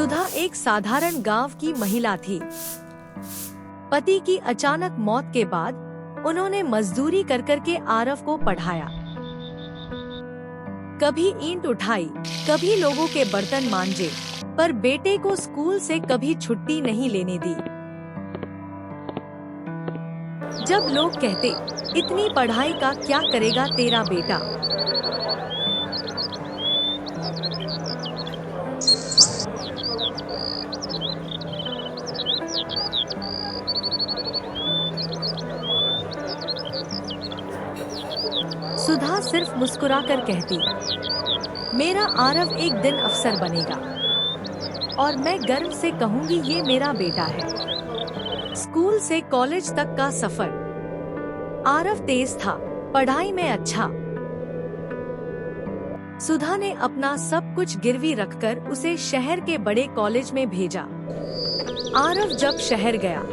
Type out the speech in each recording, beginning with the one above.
सुधा एक साधारण गांव की महिला थी। पति की अचानक मौत के बाद उन्होंने मजदूरी कर कर के आरव को पढ़ाया। कभी ईंट उठाई, कभी लोगों के बर्तन मांजे, पर बेटे को स्कूल से कभी छुट्टी नहीं लेने दी। जब लोग कहते, इतनी पढ़ाई का क्या करेगा तेरा बेटा, सुधा सिर्फ मुस्कुराकर कहती, मेरा आरव एक दिन अफसर बनेगा और मैं गर्व से कहूंगी ये मेरा बेटा है। स्कूल से कॉलेज तक का सफर आरव तेज था, पढ़ाई में अच्छा। सुधा ने अपना सब कुछ गिरवी रखकर उसे शहर के बड़े कॉलेज में भेजा। आरव जब शहर गया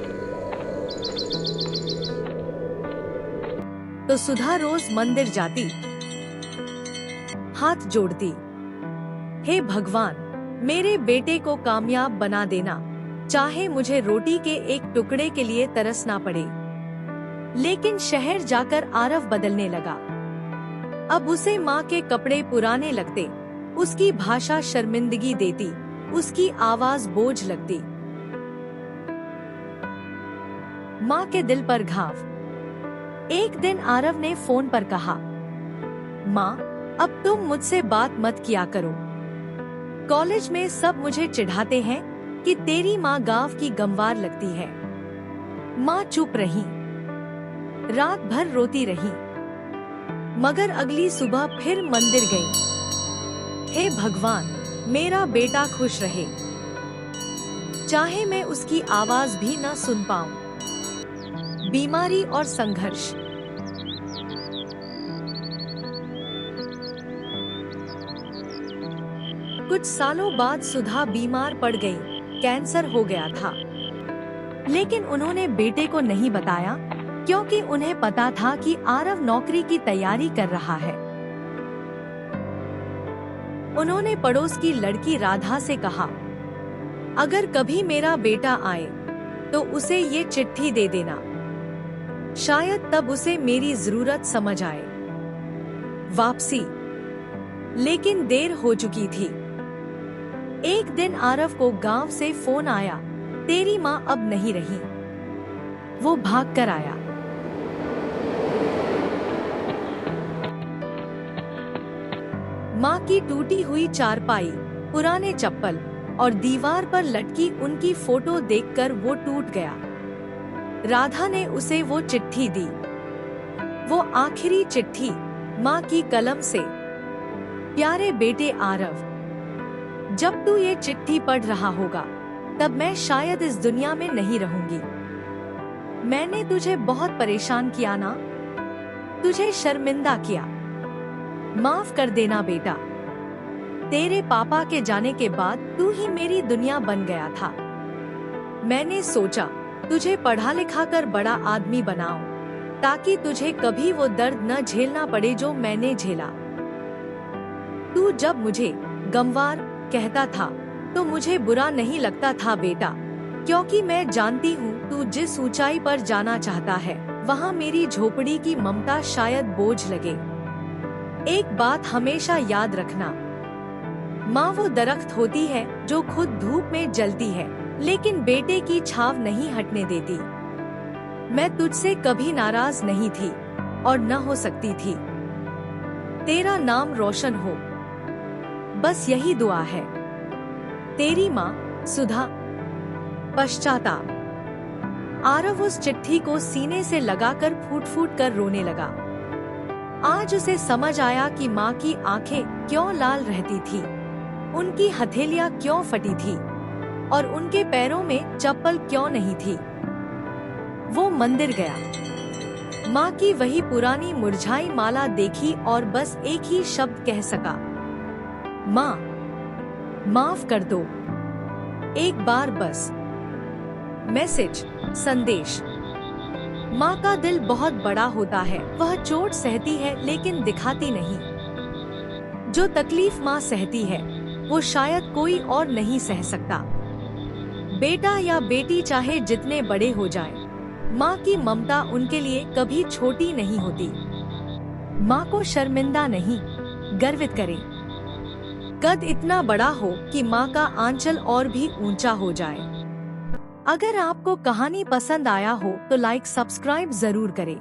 तो सुधा रोज मंदिर जाती, हाथ जोड़ती, हे भगवान मेरे बेटे को कामयाब बना देना, चाहे मुझे रोटी के एक टुकड़े के लिए तरसना पड़े। लेकिन शहर जाकर आरव बदलने लगा। अब उसे माँ के कपड़े पुराने लगते, उसकी भाषा शर्मिंदगी देती, उसकी आवाज बोझ लगती। माँ के दिल पर घाव। एक दिन आरव ने फोन पर कहा, माँ अब तुम मुझसे बात मत किया करो। कॉलेज में सब मुझे चिढ़ाते हैं कि तेरी माँ गांव की गंवार लगती है। माँ चुप रही, रात भर रोती रही, मगर अगली सुबह फिर मंदिर गई। हे भगवान मेरा बेटा खुश रहे, चाहे मैं उसकी आवाज भी न सुन पाऊं। बीमारी और संघर्ष। कुछ सालों बाद सुधा बीमार पड़ गई, कैंसर हो गया था। लेकिन उन्होंने बेटे को नहीं बताया, क्योंकि उन्हें पता था कि आरव नौकरी की तैयारी कर रहा है। उन्होंने पड़ोस की लड़की राधा से कहा, अगर कभी मेरा बेटा आए तो उसे ये चिट्ठी दे देना, शायद तब उसे मेरी जरूरत समझ आए। वापसी। लेकिन देर हो चुकी थी। एक दिन आरव को गांव से फोन आया, तेरी माँ अब नहीं रही। वो भागकर आया। माँ की टूटी हुई चारपाई, पुराने चप्पल और दीवार पर लटकी उनकी फोटो देखकर वो टूट गया। राधा ने उसे वो चिट्ठी दी, वो आखिरी चिट्ठी माँ की कलम से। प्यारे बेटे आरव, जब तू ये चिट्ठी पढ़ रहा होगा तब मैं शायद इस दुनिया में नहीं रहूंगी। मैंने तुझे बहुत परेशान किया ना, तुझे शर्मिंदा किया। माफ कर देना बेटा, तेरे पापा के जाने के बाद तू ही मेरी दुनिया बन गया था। मैंने सोचा तुझे पढ़ा लिखा कर बड़ा आदमी बनाऊं, ताकि तुझे कभी वो दर्द न झेलना पड़े जो मैंने झेला। तू जब मुझे गंवार कहता था तो मुझे बुरा नहीं लगता था बेटा, क्योंकि मैं जानती हूँ तू जिस ऊंचाई पर जाना चाहता है वहाँ मेरी झोपड़ी की ममता शायद बोझ लगे। एक बात हमेशा याद रखना, माँ वो दरख्त होती है जो खुद धूप में जलती है, लेकिन बेटे की छाव नहीं हटने देती। मैं तुझसे कभी नाराज नहीं थी और न हो सकती थी। तेरा नाम रोशन हो, बस यही दुआ है। तेरी माँ सुधा। पश्चाताप। आरव उस चिट्ठी को सीने से लगाकर फूट फूट कर रोने लगा। आज उसे समझ आया कि माँ की आंखें क्यों लाल रहती थी, उनकी हथेलियां क्यों फटी थी और उनके पैरों में चप्पल क्यों नहीं थी। वो मंदिर गया, माँ की वही पुरानी मुरझाई माला देखी और बस एक ही शब्द कह सका, माँ माफ कर दो, एक बार बस। मैसेज, संदेश। माँ का दिल बहुत बड़ा होता है, वह चोट सहती है लेकिन दिखाती नहीं। जो तकलीफ माँ सहती है वो शायद कोई और नहीं सह सकता। बेटा या बेटी चाहे जितने बड़े हो जाएं, माँ की ममता उनके लिए कभी छोटी नहीं होती। माँ को शर्मिंदा नहीं, गर्वित करें। कद इतना बड़ा हो कि माँ का आंचल और भी ऊंचा हो जाए। अगर आपको कहानी पसंद आया हो तो लाइक सब्सक्राइब जरूर करें।